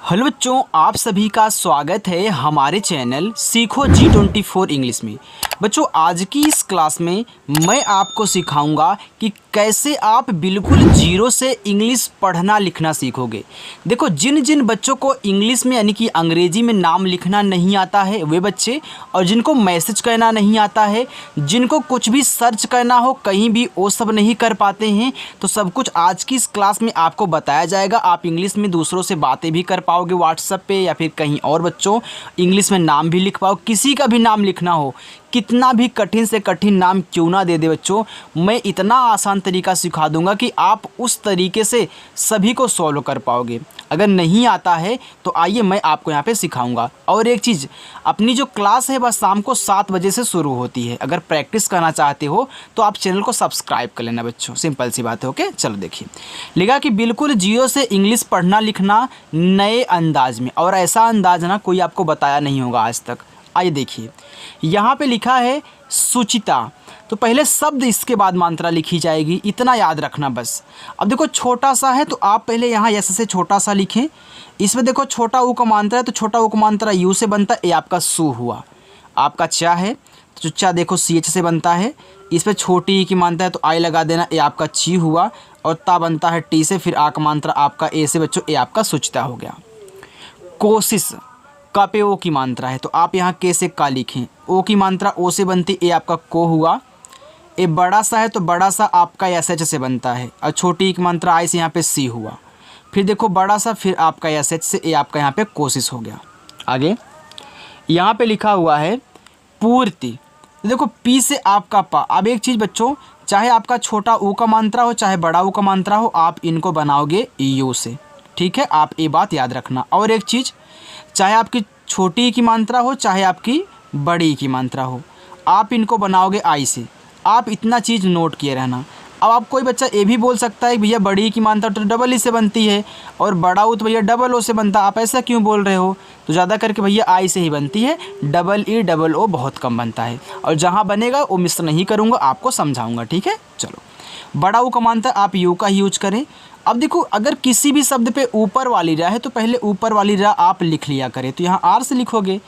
Hello बच्चों, आप सभी का स्वागत है हमारे चैनल सीखो G24 इंग्लिश में। बच्चों, आज की इस क्लास में मैं आपको सिखाऊंगा कि कैसे आप बिल्कुल जीरो से इंग्लिश पढ़ना लिखना सीखोगे। देखो, जिन जिन बच्चों को इंग्लिश में यानी कि अंग्रेजी में नाम लिखना नहीं आता है वे बच्चे, और जिनको मैसेज करना नहीं आता है, जिनको कुछ भी सर्च करना हो कहीं भी, वो सब नहीं कर पाते हैं, तो सब कुछ आज की इस क्लास में आपको बताया जाएगा। आप इंग्लिश में दूसरों से बातें भी कर पाओगे व्हाट्सएप पे या फिर कहीं और। बच्चों, इंग्लिश में नाम भी लिख पाओ, किसी का भी नाम लिखना हो, कितना भी कठिन से कठिन नाम क्यों ना दे दे बच्चों, मैं इतना आसान तरीका सिखा दूंगा कि आप उस तरीके से सभी को सॉल्व कर पाओगे। अगर नहीं आता है तो आइए मैं आपको यहाँ पे सिखाऊंगा। और एक चीज़, अपनी जो क्लास है वह शाम को 7 बजे से शुरू होती है। अगर प्रैक्टिस करना चाहते हो तो आप चैनल को सब्सक्राइब कर लेना बच्चों, सिंपल सी बात है। ओके, चलो देखिए, लिखा कि बिल्कुल जीरो से इंग्लिश पढ़ना लिखना नए अंदाज में, और ऐसा अंदाज ना कोई आपको बताया नहीं होगा आज तक। आइए देखिए, यहाँ पे लिखा है सुचिता, तो पहले शब्द इसके बाद मात्रा लिखी जाएगी, इतना याद रखना बस। अब देखो, छोटा सा है तो आप पहले यहाँ ऐसे से छोटा सा लिखें। इसमें देखो छोटा ऊ का मात्रा है तो छोटा ऊ का मात्रा यू से बनता है, ये आपका सु हुआ। आपका चा है तो चा देखो सी एच से बनता है। इस पर छोटी ई की मात्रा है तो आई लगा देना, ये आपका ची हुआ। और ता बनता है टी से, फिर आ का मात्रा आपका ए से बच्चों, ये आपका सुचिता हो गया। कोशिश, का पे ओ की मात्रा है तो आप यहाँ के से का लिखें। ओ की मात्रा ओ से बनती, ये आपका को हुआ। ये बड़ा सा है तो बड़ा सा आपका एस एच से बनता है, और छोटी की मात्रा आई से यहाँ पे सी हुआ। फिर देखो बड़ा सा, फिर आपका एस एच से, ये आपका यहाँ पे कोशिश हो गया। आगे यहाँ पे लिखा हुआ है पूर्ति, देखो पी से आपका पा। अब एक चीज़ बच्चों, चाहे आपका छोटा ऊ का मात्रा हो चाहे बड़ा ऊ का मात्रा हो, आप इनको बनाओगे यू से, ठीक है। आप ये बात याद रखना। और एक चीज़, चाहे आपकी छोटी की मात्रा हो चाहे आपकी बड़ी की मात्रा हो, आप इनको बनाओगे आई से। आप इतना चीज़ नोट किए रहना। अब आप कोई बच्चा ये भी बोल सकता है भैया बड़ी की मात्रा तो डबल ई से बनती है और बड़ा ऊ तो भैया डबल ओ से बनता, आप ऐसा क्यों बोल रहे हो? तो ज़्यादा करके भैया आई से ही बनती है, डबल ई डबल ओ बहुत कम बनता है। और जहाँ बनेगा वो मिस नहीं करूँगा, आपको समझाऊँगा, ठीक है। चलो, बड़ा ऊ का मात्रा आप यू का यूज करें। अब देखो, अगर किसी भी शब्द पे ऊपर वाली रा है तो पहले ऊपर वाली रा आप लिख लिया करें, तो यहाँ आर से लिखोगे।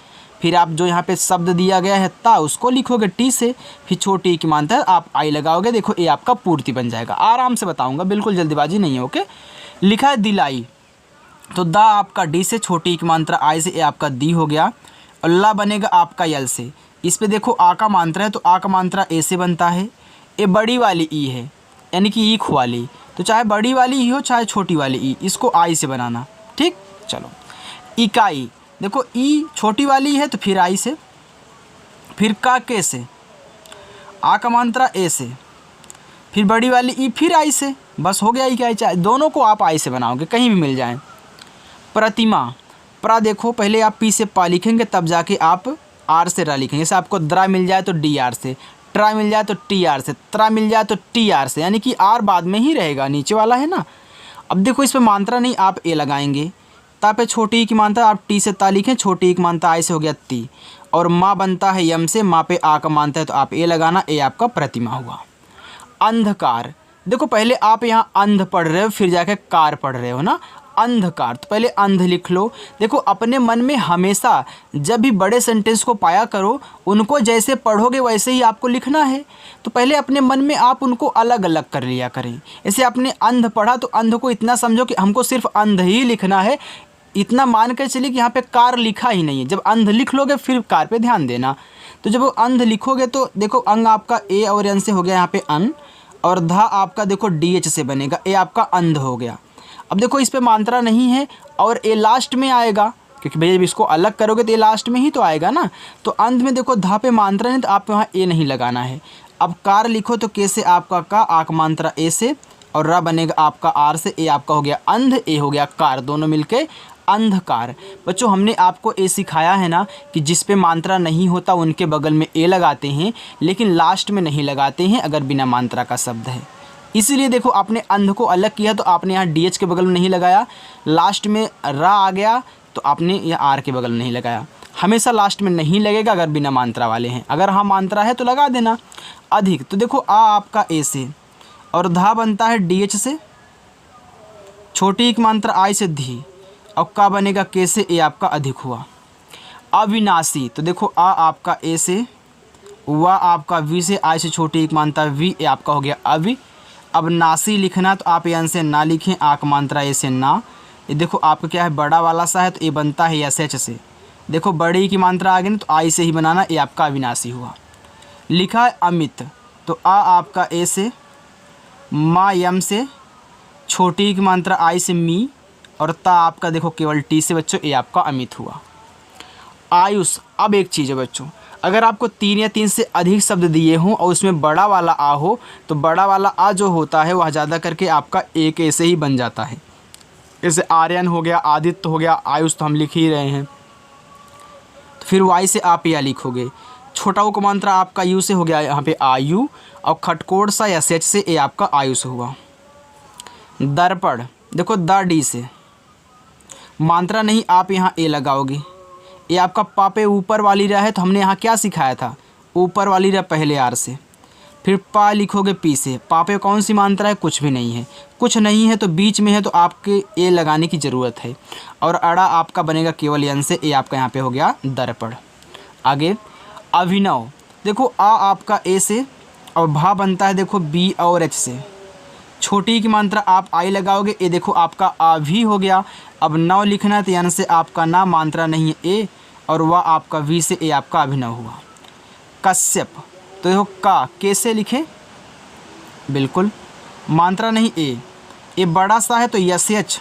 फिर आप जो यहाँ पे शब्द दिया गया है ता, उसको लिखोगे टी से। फिर छोटी की मात्रा आप आई लगाओगे, देखो ये आपका पूर्ति बन जाएगा। आराम से बताऊंगा, बिल्कुल जल्दीबाजी नहीं है। ओके, लिखा है दिलाई, तो दा आपका डी से, छोटी की मात्रा आई से, ये आपका दी हो गया। और ला बनेगा आपका यल से। इस पर देखो आ का मात्रा है तो आ का मात्रा ए से बनता है। ये बड़ी वाली ई है यानी कि ईख वाली, तो चाहे बड़ी वाली ई हो चाहे छोटी वाली ई, इसको आई से बनाना, ठीक। चलो, इकाई, देखो ई छोटी वाली है तो फिर आई से, फिर का के से, आ का मात्रा ए से, फिर बड़ी वाली ई फिर आई से, बस हो गया इकाई। चाहे दोनों को आप आई से बनाओगे, कहीं भी मिल जाए। प्रतिमा, प्रा देखो पहले आप पी से पा लिखेंगे तब जाके आप आर से रा लिखेंगे। जैसे आपको द्रा मिल जाए तो डी आर से, ट्रा मिल जाए तो टी आर से, त्रा मिल जाए तो टी आर से, यानी कि आर बाद में ही रहेगा, नीचे वाला है ना। अब देखो इस पर मात्रा नहीं, आप ए लगाएंगे। ता पे छोटी की मात्रा आप टी से ता लिखें, छोटी की मात्रा आई से हो गया ती। और माँ बनता है यम से, माँ पे आ का मात्रा है तो आप ए लगाना, ए आपका प्रतिमा हुआ। अंधकार, देखो पहले आप यहाँ अंध पढ़ रहे हो फिर जाके कार पढ़ रहे हो ना, अंधकार, तो पहले अंध लिख लो। देखो अपने मन में हमेशा जब भी बड़े सेंटेंस को पाया करो, उनको जैसे पढ़ोगे वैसे ही आपको लिखना है। तो पहले अपने मन में आप उनको अलग अलग कर लिया करें। ऐसे आपने अंध पढ़ा तो अंध को इतना समझो कि हमको सिर्फ अंध ही लिखना है, इतना मान कर चलिए कि यहाँ पे कार लिखा ही नहीं है। जब अंध लिख लोगे फिर कार पे ध्यान देना। तो जब वो अंध लिखोगे तो देखो अंग आपका ए और एन से हो गया यहाँ पे अन, और धा आपका देखो डी एच से बनेगा, ए आपका अंध हो गया। अब देखो इस पे मात्रा नहीं है और ए लास्ट में आएगा, क्योंकि भैया जब इसको अलग करोगे तो ए लास्ट में ही तो आएगा ना। तो अंध में देखो धा पे मात्रा नहीं तो आप वहाँ ए नहीं लगाना है। अब कार लिखो तो के से आपका का, आक मात्रा ए से, और रा बनेगा आपका आर से, ए आपका हो गया अंध, ए हो गया कार, दोनों मिलके अंधकार। बच्चों हमने आपको ये सिखाया है ना कि जिस पे मात्रा नहीं होता उनके बगल में ए लगाते हैं, लेकिन लास्ट में नहीं लगाते हैं अगर बिना मात्रा का शब्द है। इसीलिए देखो आपने अंध को अलग किया तो आपने यहाँ डी एच के बगल में नहीं लगाया, लास्ट में रा आ गया तो आपने यहाँ आर के बगल में नहीं लगाया। हमेशा लास्ट में नहीं लगेगा अगर बिना मात्रा वाले हैं, अगर हाँ मात्रा है तो लगा देना। अधिक, तो देखो आ आपका ए से, और धा बनता है डी एच से, छोटी एक मात्रा आई से धी, और का बनेगा के से, ए आपका अधिक हुआ। अविनाशी, तो देखो आ आपका ए से, वा आपका वी से, आई से छोटी एक मात्रा वी, ए आपका हो गया अवि। अब नासी लिखना तो आप एन से ना लिखें, आक मात्रा ए से ना। ये देखो आपका क्या है बड़ा वाला सा है तो ए बनता है एस एच से। देखो बड़ी की मात्रा आ गई ना तो आई से ही बनाना, ए आपका अविनाशी हुआ। लिखा है अमित, तो आ आपका ए से, मा यम से, छोटी की मात्रा आई से मी, और ता आपका देखो केवल टी से बच्चों, ए आपका अमित हुआ। आयुष, अब एक चीज़ है बच्चों, अगर आपको 3 या 3 से अधिक शब्द दिए हों और उसमें बड़ा वाला आ हो तो बड़ा वाला आ जो होता है वह ज़्यादा करके आपका एक ऐसे ही बन जाता है। जैसे आर्यन हो गया, आदित्य हो गया, आयुष तो हम लिख ही रहे हैं, तो फिर वाई से आप या लिखोगे। छोटा ऊ का मात्रा आपका यू से हो गया यहाँ पे आयु, और खटकोड़ सा या सेच से ए आपका आयुष हुआ। दर्पण, देखो द डी से मात्रा नहीं आप यहाँ ए लगाओगे। ये आपका पापे ऊपर वाली रहा है तो हमने यहाँ क्या सिखाया था, ऊपर वाली रहा पहले आर से, फिर पा लिखोगे पी से। पापे कौन सी मात्रा है, कुछ भी नहीं है, कुछ नहीं है तो बीच में है तो आपके ए लगाने की ज़रूरत है। और अड़ा आपका बनेगा केवल यन से, ए आपका यहाँ पे हो गया दर्पण। आगे अभिनव, देखो आ आपका ए से और भा बनता है देखो बी और एच से। छोटी की मात्रा आप आई लगाओगे, ए देखो आपका आ भी हो गया। अब नव लिखना है तो यन से आपका ना मात्रा नहीं है ए, और वह आपका वी से, ए आपका अभिनव हुआ। कश्यप, तो देखो का कैसे लिखें, बिल्कुल मात्रा नहीं ए बड़ा सा है तो यस एच।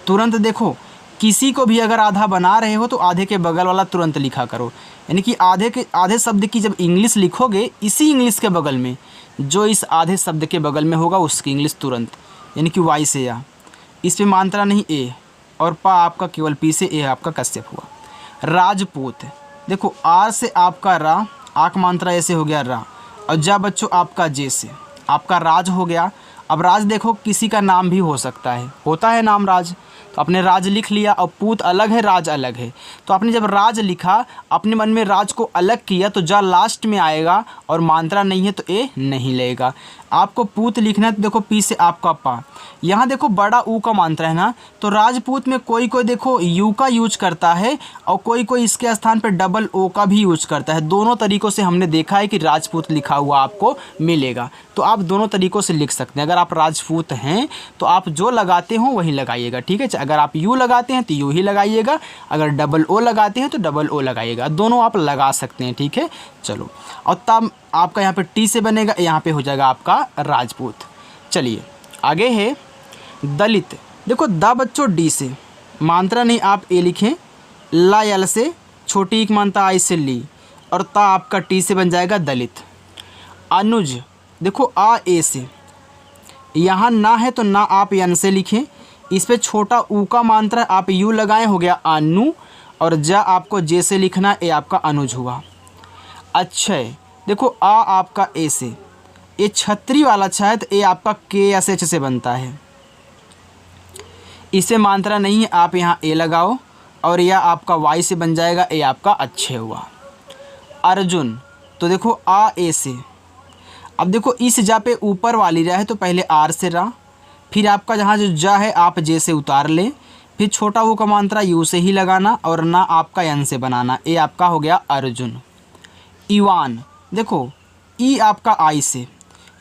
तुरंत देखो किसी को भी अगर आधा बना रहे हो तो आधे के बगल वाला तुरंत लिखा करो, यानी कि आधे शब्द की जब इंग्लिश लिखोगे इसी इंग्लिश के बगल में जो इस आधे शब्द के बगल में होगा उसकी इंग्लिश तुरंत, यानी कि वाई से या। इस पे मात्रा नहीं ए, और पा आपका केवल पी से, ए आपका कश्यप हुआ। राजपूत, देखो आर से आपका रा, आक मात्रा ऐसे हो गया रा, और जा बच्चों आपका जे से आपका राज हो गया। अब राज देखो किसी का नाम भी हो सकता है, होता है नाम राज, तो आपने राज लिख लिया, और पूत अलग है राज अलग है, तो आपने जब राज लिखा अपने मन में राज को अलग किया तो जा लास्ट में आएगा, और मात्रा नहीं है तो ए नहीं लेगा। आपको पूत लिखना है तो देखो पी से आपका पा। यहाँ देखो बड़ा ऊ का मात्रा है ना, तो राजपूत में कोई कोई देखो यू का यूज करता है और कोई कोई इसके स्थान पर डबल ओ का भी यूज करता है। दोनों तरीक़ों से हमने देखा है कि राजपूत लिखा हुआ आपको मिलेगा, तो आप दोनों तरीक़ों से लिख सकते हैं। अगर आप राजपूत हैं तो आप जो लगाते हो वही लगाइएगा, ठीक है। अगर आप यू लगाते हैं तो यू ही लगाइएगा, अगर डबल ओ लगाते हैं तो डबल ओ लगाइएगा, दोनों आप लगा सकते हैं, ठीक है। चलो, और तब आपका यहाँ पे टी से बनेगा, यहाँ पे हो जाएगा आपका राजपूत। चलिए आगे है दलित, देखो द बच्चों डी से, मात्रा नहीं आप ए लिखें, ला यल से, छोटी एक मात्रा आई से ली, और ता आपका टी से बन जाएगा दलित। अनुज, देखो आ ए से, यहाँ ना है तो ना आप यन से लिखें, इस पे छोटा ऊ का मात्रा आप यू लगाएं, हो गया अनु, और जा आपको जे से लिखना, ए आपका अनुज हुआ। अक्षय, देखो आ आपका ए से, ए छतरी वाला अच्छा है तो ए आपका के एस एच से बनता है, इसे मात्रा नहीं है आप यहाँ ए लगाओ, और यह आपका वाई से बन जाएगा, ए आपका अच्छे हुआ। अर्जुन, तो देखो आ ए से, अब देखो इस जा पे ऊपर वाली रा है तो पहले आर से रा, फिर आपका जहाँ जो जा है आप जे से उतार ले, फिर छोटा वो का मात्रा यू से ही लगाना, और ना आपका यन से बनाना, ए आपका हो गया अर्जुन। ईवान, देखो ई आपका आई से,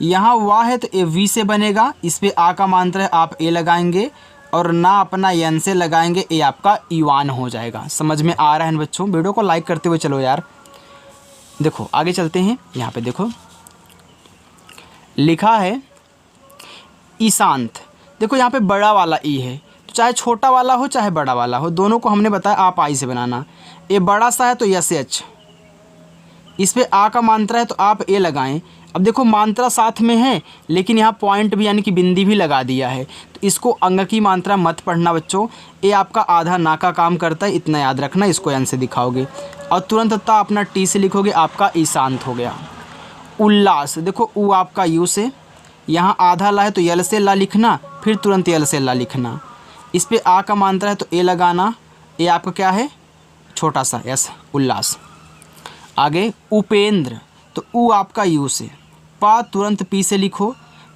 यहाँ वाह है तो ए वी से बनेगा, इस पे आ का मात्रा है आप ए लगाएंगे, और ना अपना यन से लगाएंगे, ए आपका ईवान हो जाएगा। समझ में आ रहा है बच्चों, वीडियो को लाइक करते हुए चलो यार। देखो आगे चलते हैं, यहाँ पे देखो लिखा है ईशांत, देखो यहाँ पे बड़ा वाला ई है, तो चाहे छोटा वाला हो चाहे बड़ा वाला हो, दोनों को हमने बताया आप आई से बनाना। ए बड़ा सा है तो यस एच, इस पे आ का मात्रा है तो आप ए लगाएं। अब देखो मात्रा साथ में है लेकिन यहाँ पॉइंट भी यानी कि बिंदी भी लगा दिया है, तो इसको अंग की मात्रा मत पढ़ना बच्चों, ए आपका आधा ना का काम करता है, इतना याद रखना, इसको यन से दिखाओगे और तुरंत ता अपना टी से लिखोगे, आपका ईशांत हो गया। उल्लास, देखो ऊ आपका यू से, यहाँ आधा ला है तो यल से ला लिखना, फिर तुरंत यल से ला लिखना, इस पे आ का मात्रा है तो ए लगाना, ए आपका क्या है छोटा सा यस उल्लास। आगे उपेंद्र, तो ऊ आपका यू से, पा तुरंत पी से लिखो,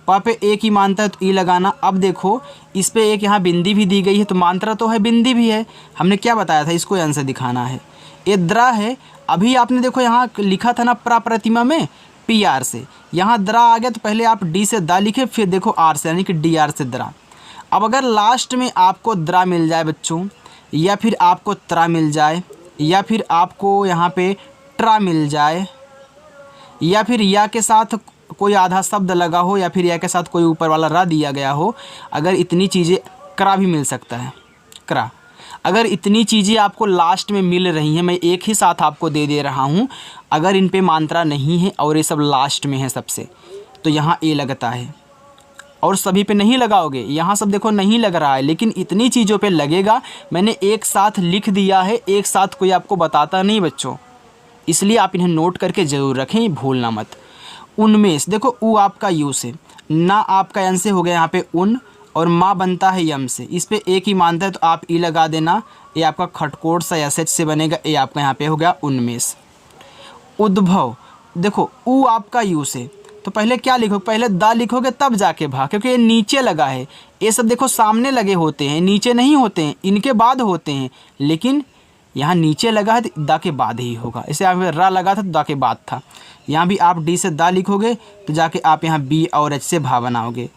पा पे एक ही मानता है तो ई लगाना। अब देखो इस पे एक यहाँ बिंदी भी दी गई है तो मात्रा तो है, बिंदी भी है। हमने क्या बताया था, इसको आंसर दिखाना है। ये द्रा है। अभी आपने देखो यहाँ लिखा था ना प्रतिमा में पी आर से, यहाँ द्रा आ गया तो पहले आप डी से दा लिखे, फिर देखो आर से, यानी कि डी आर से द्रा। अब अगर लास्ट में आपको द्रा मिल जाए बच्चों, या फिर आपको त्रा मिल जाए, या फिर आपको यहाँ पे ट्रा मिल जाए, या फिर या के साथ कोई आधा शब्द लगा हो, या फिर या के साथ कोई ऊपर वाला रा दिया गया हो, अगर इतनी चीज़ें, क्रा भी मिल सकता है, क्रा, अगर इतनी चीज़ें आपको लास्ट में मिल रही हैं, मैं एक ही साथ आपको दे रहा हूँ, अगर इन पे मात्रा नहीं है और ये सब लास्ट में है सबसे, तो यहाँ ए लगता है। और सभी पे नहीं लगाओगे, यहाँ सब देखो नहीं लग रहा है, लेकिन इतनी चीज़ों पे लगेगा। मैंने एक साथ लिख दिया है, एक साथ कोई आपको बताता नहीं बच्चों, इसलिए आप इन्हें नोट करके ज़रूर रखें, भूलना मत। उनमेश, देखो उ आपका यू से, ना आपका एन से हो गया यहाँ पे उन, और माँ बनता है यम से, इस पे एक ही मानता है तो आप ई लगा देना। ये आपका खटकोट सा एस एच से बनेगा, ये आपका यहाँ पे हो गया उनमेश। उद्भव, देखो उ आपका यू से, तो पहले क्या लिखो, पहले दा लिखोगे तब जाके भा, क्योंकि ये नीचे लगा है। ये सब देखो सामने लगे होते हैं, नीचे नहीं होते हैं, इनके बाद होते हैं, लेकिन यहाँ नीचे लगा है तो दा के बाद ही होगा। इसे आप रा लगा था तो दा के बाद था। यहाँ भी आप डी से दा लिखोगे तो जाके आप यहाँ बी और एच से भा बनाओगे।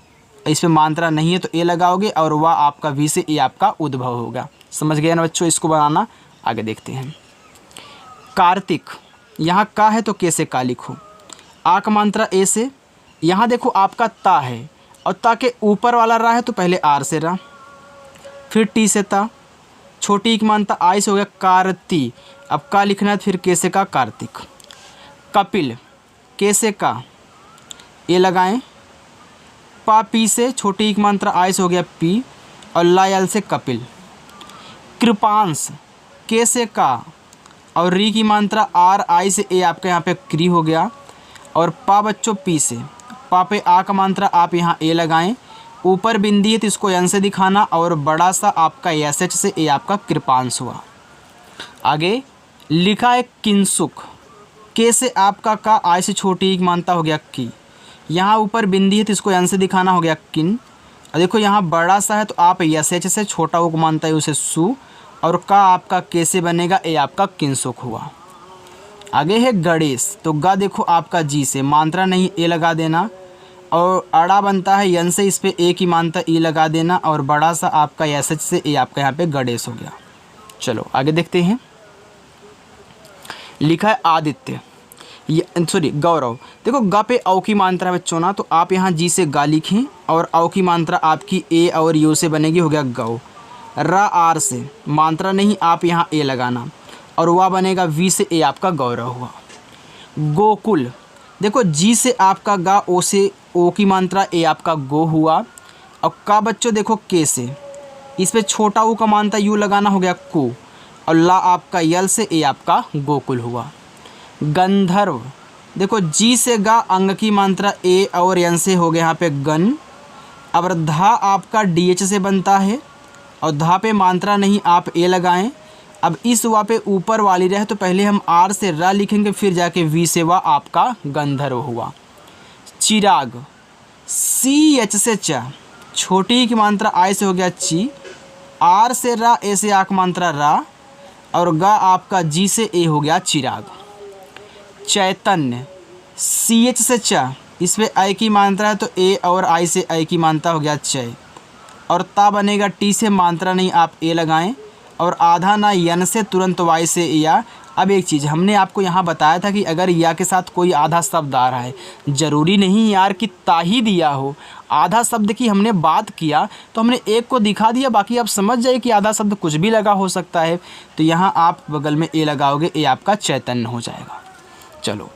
इस पर मात्रा नहीं है तो ए लगाओगे, और वह आपका वी से ए आपका उद्भव होगा। समझ गए ना बच्चों, इसको बनाना। आगे देखते हैं। कार्तिक, यहाँ का है तो कैसे का लिखो, आ का मात्रा ए से, यहाँ देखो आपका ता है और ता के ऊपर वाला रा है तो पहले आर से रा, फिर टी से ता, छोटी एक मानता आई से हो गया कार्ती। अब का लिखना है फिर कैसे का कार्तिक। कपिल, कैसे का ए लगाएं, पा पी से, छोटी एक मात्रा आई से हो गया पी, और लायल से कपिल। कृपांश, कैसे का, और री की मात्रा आर आई से ए आपका यहाँ पे क्री हो गया, और पा बच्चों पी से, पा पे आ का मात्रा आप यहाँ ए लगाएं, ऊपर बिंदी है तो इसको एन से दिखाना, और बड़ा सा आपका एस एच से ए आपका कृपांश हुआ। आगे लिखा है किंसुक, कैसे आपका का आई से छोटी एक मानता हो गया की, यहाँ ऊपर बिंदी है तो इसको एन से दिखाना, हो गया किन। और देखो यहाँ बड़ा सा है तो आप एस एच से, छोटा वो मानता है उसे सु, और का आपका कैसे बनेगा, ए आपका किंसुक हुआ। आगे है गणेश, तो गा देखो आपका जी से, मात्रा नहीं ए लगा देना, और अड़ा बनता है यन से, इस पे ए की मात्रा ई लगा देना, और बड़ा सा आपका एस एच से ए आपका यहाँ पे गणेश हो गया। चलो आगे देखते हैं। लिखा है आदित्य, सॉरी गौरव, देखो गा पे औ की मात्रा बच्चों ना, तो आप यहाँ जी से गा लिखें, और औ की मात्रा आपकी ए और यू से बनेगी, हो गया गौ। रा आर से, मात्रा नहीं आप यहाँ ए लगाना, और वह बनेगा वी से ए आपका गौरव हुआ। गोकुल, देखो जी से आपका गा, ओ से ओ की मात्रा ए आपका गो हुआ, और का बच्चों देखो के से, इस पे छोटा ऊ का मात्रा यू लगाना, हो गया को, और ला आपका यल से ए आपका गोकुल हुआ। गंधर्व, देखो जी से गा, अंग की मात्रा ए और यन से हो गया यहाँ पे गन, अब धा आपका डी एच से बनता है, और धा पे मात्रा नहीं आप ए लगाएं। अब इस वा पे ऊपर वाली रहे तो पहले हम आर से रा लिखेंगे, फिर जाके वी से वा आपका गंधर्व हुआ। चिराग, सी एच से च, छोटी की मात्रा आई से हो गया ची, आर से रा, ए से आक मात्रा रा, और गा आपका जी से ए हो गया चिराग। चैतन्य, सी एच से च, इस पे आई की मात्रा है तो ए और आई से आई की मात्रा हो गया चय, और ता बनेगा टी से, मात्रा नहीं आप ए लगाएं, और आधा ना यन से, तुरंत वाई से या। अब एक चीज़ हमने आपको यहाँ बताया था कि अगर या के साथ कोई आधा शब्द आ रहा है, ज़रूरी नहीं यार कि ता ही दिया हो, आधा शब्द की हमने बात किया तो हमने एक को दिखा दिया, बाकी आप समझ जाइए कि आधा शब्द कुछ भी लगा हो सकता है, तो यहाँ आप बगल में ए लगाओगे, ए आपका चैतन्य हो जाएगा। चलो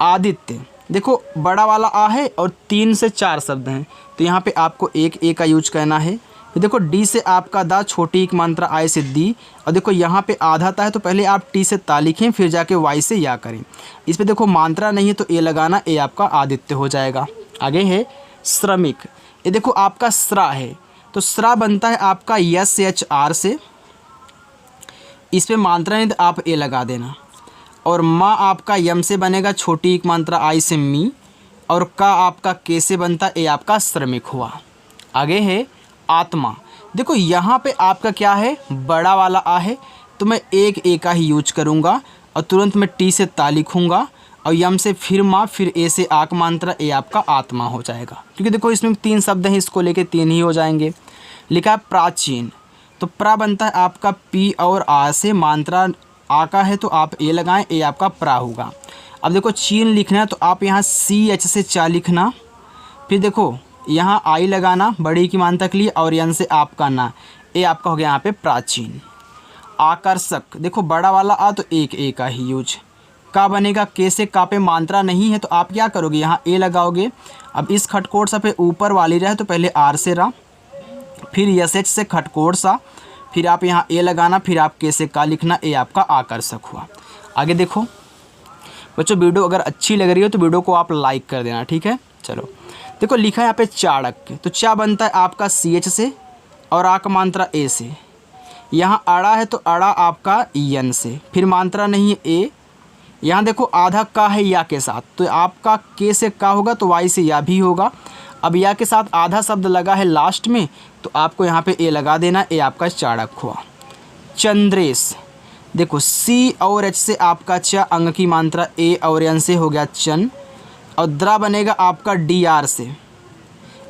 आदित्य, देखो बड़ा वाला आ है और 3 से 4 शब्द हैं, तो यहाँ पे आपको एक ए का यूज करना है। फिर देखो डी से आपका दा, छोटी एक मात्रा आई से दी, और देखो यहाँ पे आधा ता है तो पहले आप टी से ता लिखें, फिर जाके वाई से या करें। इस पे देखो मात्रा नहीं है तो ए लगाना, ए आपका आदित्य हो जाएगा। आगे है श्रमिक, ये देखो आपका स्रा है, तो स्रा बनता है आपका यस एच आर से, इस पे मात्रा नहीं तो आप ए लगा देना, और माँ आपका यम से बनेगा, छोटी एक मात्रा आई से मी, और का आपका के से बनता है, ए आपका श्रमिक हुआ। आगे है आत्मा। देखो यहाँ पे आपका क्या है, बड़ा वाला आ है, तो मैं एक ए का ही यूज करूँगा और तुरंत मैं टी से ता लिखूँगा और यम से फिर माँ, फिर ए से आक मात्रा, ए आपका आत्मा हो जाएगा। क्योंकि देखो इसमें 3 शब्द हैं, इसको लेके 3 ही हो जाएंगे। लिखा है प्राचीन, तो प्रा बनता है आपका पी और आ से, मात्रा आ का है तो आप ए लगाएं, ए आपका प्रा होगा। अब देखो चीन लिखना है तो आप यहाँ सी एच से चा लिखना, फिर देखो यहाँ आई लगाना बड़ी की मात्रा के लिए और यन से आपका ना, ए आपका हो गया यहाँ पे प्राचीन। आकर्षक, देखो बड़ा वाला आ तो एक ए का ही यूज। का बनेगा के से, का पे मात्रा नहीं है तो आप क्या करोगे, यहाँ ए लगाओगे। अब इस खटकोट सा पे ऊपर वाली रहे तो पहले आर से रा, फिर यस एच से खटकोट सा, फिर आप यहाँ ए लगाना, फिर आप के से का लिखना, ए आपका आकर्षक हुआ। आगे देखो बच्चों, वीडियो अगर अच्छी लग रही हो तो वीडियो को आप लाइक कर देना, ठीक है। चलो देखो लिखा है यहाँ पे चाणक्य, तो चा बनता है आपका सी एच से और आ का मात्रा ए से। यहाँ अड़ा है तो अड़ा आपका यन से, फिर मात्रा नहीं है ए। यहाँ देखो आधा का है या के साथ, तो आपका के से का होगा तो वाई से या भी होगा। अब या के साथ आधा शब्द लगा है लास्ट में तो आपको यहाँ पे ए लगा देना, ए आपका चाणक्य हुआ। चंद्रेश, देखो सी और एच से आपका च, अंग की मात्रा ए और एन से हो गया चन, और द्रा बनेगा आपका डी आर से,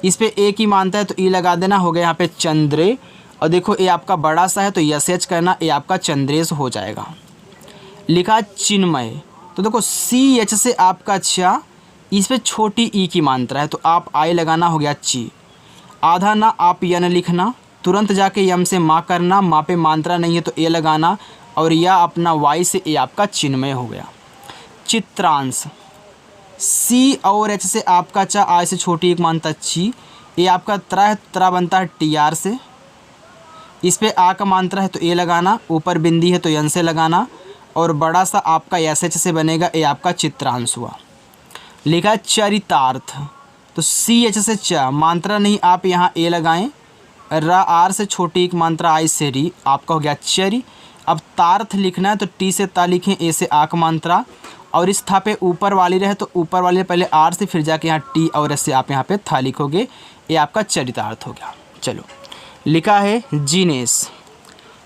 इस पे ए की मात्रा है तो ई लगा देना, हो गया यहाँ पे चंद्रे। और देखो ए आपका बड़ा सा है तो यस एच करना, ए आपका चंद्रेश हो जाएगा। लिखा चिन्मय, तो देखो सी एच से आपका चा, इस पे छोटी ई की मात्रा है तो आप आई लगाना, हो गया ची। आधा ना आप यन लिखना, तुरंत जाके यम से माँ करना, माँ पे मात्रा नहीं है तो ए लगाना, और या अपना वाई से, ए आपका चिन्मय हो गया। चित्रांश, सी और एच से आपका चा, आई से छोटी एक मात्रा ची, ए आपका त्रा है, त्रा बनता है टी आर से, इस पे आ का मात्रा है तो ए लगाना, ऊपर बिंदी है तो यन से लगाना, और बड़ा सा आपका एस एच से बनेगा, ए आपका चित्रांश हुआ। लिखा है चरितार्थ, तो सी एच से च, मात्रा नहीं आप यहाँ ए लगाएं, रा आर से छोटी एक मात्रा आई से री, आपका हो गया चरी। अब तार्थ लिखना है तो टी से ता लिखें, ए से आक मात्रा, और इस था पे ऊपर वाली रहे तो ऊपर वाली पहले आर से, फिर जाके यहाँ टी और एस से आप यहाँ पे था लिखोगे, ये आपका चरितार्थ हो गया। चलो लिखा है जिनेश,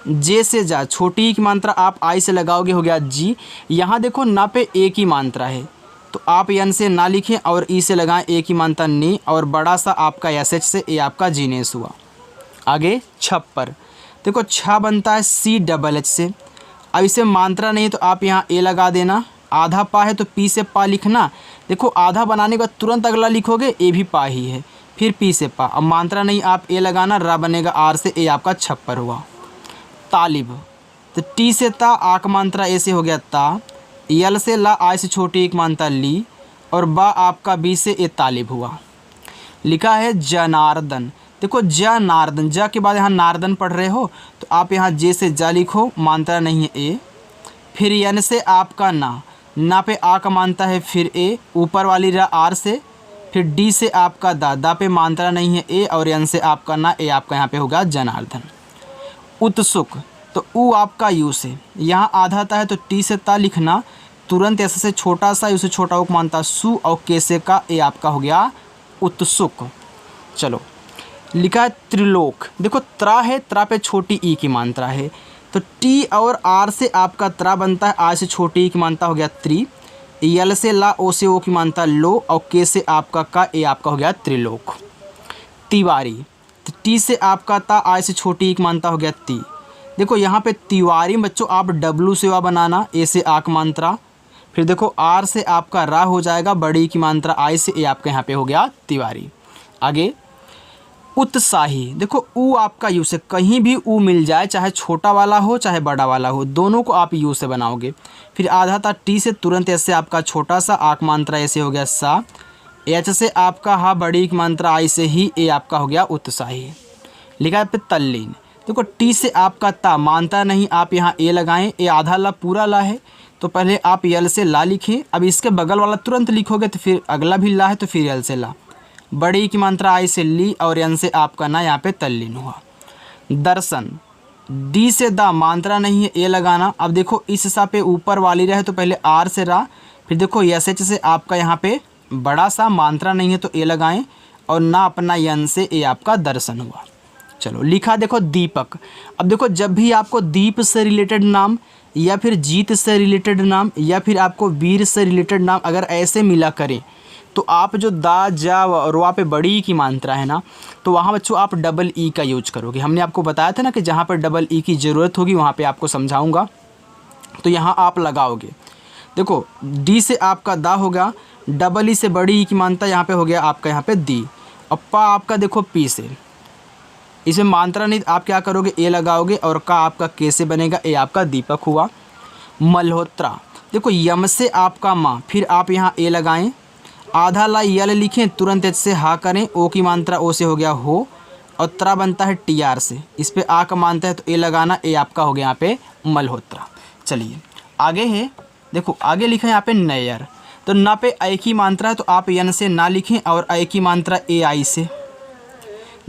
जे से जा, छोटी की मात्रा आप आई से लगाओगे, हो गया जी। यहाँ देखो ना पे ए की मात्रा है तो आप यन से ना लिखें और ई से लगाएं, ए की मात्रा नी, और बड़ा सा आपका एस एच से, ए आपका जिनेश हुआ। आगे छप्पर, देखो छा बनता है सी डबल एच से, अब इसे मात्रा नहीं तो आप यहाँ ए लगा देना। आधा पा है तो पी से पा लिखना, देखो आधा बनाने के बाद तुरंत अगला लिखोगे, ए भी पा ही है, फिर पी से पा, अब मात्रा नहीं आप ए लगाना, रा बनेगा आर से, ए आपका छप्पर हुआ। तालिब, तो टी से ता, आक मात्रा ए से हो गया ता, यल से ला, आई से छोटी एक मात्रा ली, और बा आपका बी से, ए तालिब हुआ। लिखा है जनार्दन, देखो जनार्दन, जा के बाद यहाँ नारदन पढ़ रहे हो तो आप यहाँ जे से जा लिखो, मात्रा नहीं है ए, फिर यन से आपका ना पे आ का मात्रा है, फिर ए, ऊपर वाली रा आर से, फिर डी से आपका दा पे मात्रा नहीं है ए, और यन से आपका ना, ए आपका यहाँ पे होगा जनार्दन। उत्सुक, तो ऊ आपका यू से, यहाँ आधा ता है तो टी से ता लिखना, तुरंत ऐसे से छोटा सा, यू से छोटा उक मानता सु, और के से का, ए आपका हो गया उत्सुक। चलो लिखा है त्रिलोक, देखो त्रा है, त्रा पे छोटी ई की मात्रा है तो टी और आर से आपका त्रा बनता है, आर से छोटी ई की मात्रा हो गया त्रि, यल से ला, ओ से ओ की मात्रा लो, और के से आपका का, ए आपका हो गया त्रिलोक। तिवारी, तो टी से आपका ता, आई से छोटी ई की मात्रा हो गया ती, देखो यहाँ पे तिवारी बच्चों आप डब्लू से वा बनाना, ए से आक मात्रा, फिर देखो आर से आपका रा हो जाएगा, बड़ी की मात्रा आई से, ए आपका यहाँ पे हो गया तिवारी। आगे उत्साही, देखो ऊ आपका यू से, कहीं भी ऊ मिल जाए, चाहे छोटा वाला हो चाहे बड़ा वाला हो, दोनों को आप यू से बनाओगे। फिर आधा था टी से, तुरंत ऐसे आपका छोटा सा, आक मात्रा ऐसे हो गया सा, एच से आपका हा, बड़ी की मात्रा आई से ही, ए आपका हो गया उत्साही। लिखा है पे तल्लीन, देखो टी से आपका ता, मानता नहीं आप यहाँ ए लगाएं, ए आधा ला पूरा ला है तो पहले आप यल से ला लिखें, अब इसके बगल वाला तुरंत लिखोगे तो फिर अगला भी ला है तो फिर यल से ला, बड़ी की मात्रा आई से ली, और यन से आपका ना यहाँ पे तल्लीन हुआ। दर्शन, डी से दा, मात्रा नहीं है ए लगाना, अब देखो इस सा पे ऊपर वाली रहे तो पहले आर से रा, फिर देखो यस एच से आपका यहाँ पे बड़ा सा मात्रा नहीं है तो ए लगाएं, और ना अपना यन से ए आपका दर्शन हुआ। चलो लिखा देखो दीपक। अब देखो जब भी आपको दीप से रिलेटेड नाम या फिर जीत से रिलेटेड नाम या फिर आपको वीर से रिलेटेड नाम अगर ऐसे मिला करें तो आप जो दा जा और वहाँ पे बड़ी ई की मात्रा है ना, तो वहाँ बच्चों आप डबल ई का यूज करोगे। हमने आपको बताया था ना कि जहाँ पर डबल ई की ज़रूरत होगी वहाँ पे आपको समझाऊंगा, तो यहाँ आप लगाओगे। देखो डी से आपका दा होगा, डबल ई से बड़ी ई की मात्रा यहाँ पे हो गया आपका यहाँ पे दी, और पा आपका देखो पी से, इसमें मात्रा नहीं, आप क्या करोगे ए लगाओगे, और का आपका के से बनेगा, ए आपका दीपक हुआ। मल्होत्रा, देखो यम से आपका माँ, फिर आप यहाँ ए लगाएं, आधा ला यल लिखें, तुरंत एच से हा करें, ओ की मात्रा ओ से हो गया हो, और त्रा बनता है टी आर से, इस पे आ का मानता है तो ए लगाना, ए आपका हो गया यहाँ पे मल्होत्रा। चलिए आगे है, देखो आगे लिखा है यहाँ पे नैयर, तो ना पे ए की मात्रा है तो आप यन से ना लिखें, और ए की मात्रा ए आई से।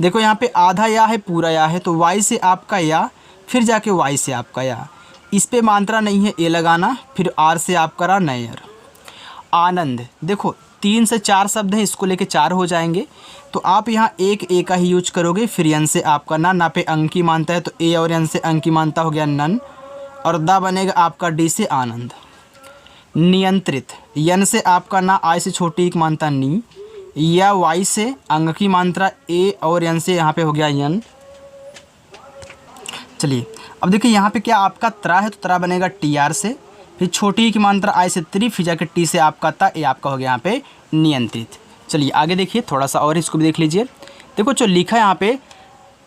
देखो यहाँ पे आधा या है पूरा या है, तो वाई से आपका या, फिर जाके वाई से आपका या, इस पे मात्रा नहीं है ए लगाना, फिर आर से आप करा नैयर। आनंद, देखो 3 से 4 शब्द हैं, इसको लेके 4 हो जाएंगे, तो आप यहाँ एक ए का ही यूज करोगे, फिर यन से आपका ना पे अंक की मानता है तो ए और यन से अंक की मानता हो गया नन, और दा बनेगा आपका डी से आनंद। नियंत्रित, यन से आपका ना आई से छोटी एक मानता नी, या वाई से अंग की मात्रा ए और यन से यहाँ पे हो गया यन। चलिए अब देखिए यहाँ पे क्या आपका त्रा है तो त्रा बनेगा टी आर से, फिर छोटी की मात्रा आई से त्री, फिर जाकर टी से आपका ता, ए आपका हो गया यहाँ पे नियंत्रित। चलिए आगे देखिए थोड़ा सा और इसको भी देख लीजिए। देखो जो लिखा है यहाँ पे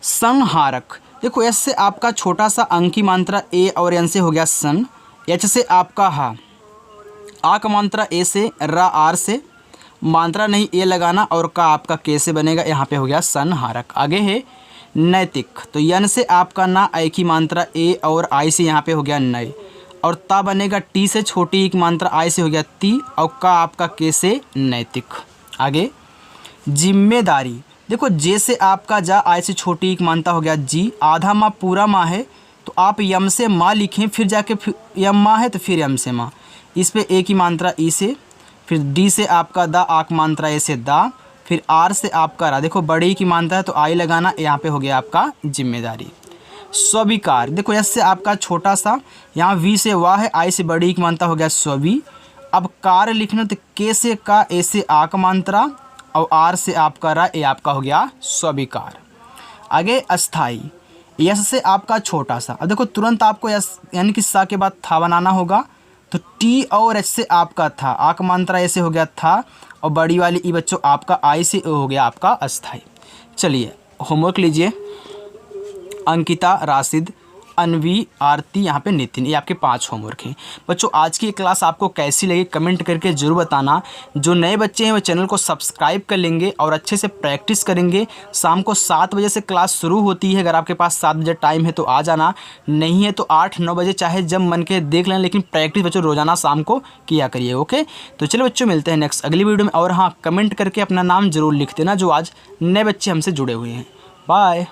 संहारक, देखो एस से आपका छोटा सा अंक की मात्रा ए और एन से हो गया सन, एच से आपका हा, आ का मात्रा ए से, रा आर से, मात्रा नहीं ए लगाना, और का आपका के से बनेगा, यहाँ पे हो गया संहारक। आगे है नैतिक, तो यन से आपका ना आई की मात्रा ए और आई से यहाँ पे हो गया नय, और ता बनेगा टी से छोटी एक मात्रा आई से हो गया ती, और का आपका के से नैतिक। आगे जिम्मेदारी, देखो जे से आपका जा आई से छोटी एक मात्रा हो गया जी, आधा माँ पूरा माँ है तो आप यम से माँ लिखें, फिर जाके यम माँ है तो फिर यम से माँ, इस पे ए की मात्रा ई से, फिर डी से आपका दा, आक मात्रा ए से दा, फिर आर से आपका रा, देखो बड़ी की मात्रा है तो आई लगाना, यहाँ पे हो गया आपका जिम्मेदारी। स्वीकार, देखो एस से आपका छोटा सा, यहाँ वी से वाह है, आई से बड़ी की मात्रा हो गया स्वी। अब कार लिखना तो के से का, ए से आक मात्रा, और आर से आपका रा, ए आपका हो गया स्वीकार। आगे अस्थाई, यस से आपका छोटा सा, अब देखो तुरंत आपको यस यानी कि सा के बाद था बनाना होगा, तो टी और एच से आपका था, आक मात्रा ऐसे हो गया था, और बड़ी वाली ई बच्चों आपका आई से हो गया आपका अस्थाई। चलिए होमवर्क लीजिए। अंकिता, राशिद, अनवी, आरती, यहाँ पे नितिन, ये आपके 5 होमवर्क हैं। बच्चों आज की क्लास आपको कैसी लगी कमेंट करके ज़रूर बताना। जो नए बच्चे हैं वो चैनल को सब्सक्राइब कर लेंगे और अच्छे से प्रैक्टिस करेंगे। शाम को 7 बजे से क्लास शुरू होती है, अगर आपके पास 7 बजे टाइम है तो आ जाना, नहीं है तो 8-9 बजे चाहे जब मन के देख लें, लेकिन प्रैक्टिस बच्चों रोज़ाना शाम को किया करिए। ओके, तो चलो बच्चों मिलते हैं नेक्स्ट अगली वीडियो में, और हाँ कमेंट करके अपना नाम ज़रूर लिख देना जो आज नए बच्चे हमसे जुड़े हुए हैं। बाय।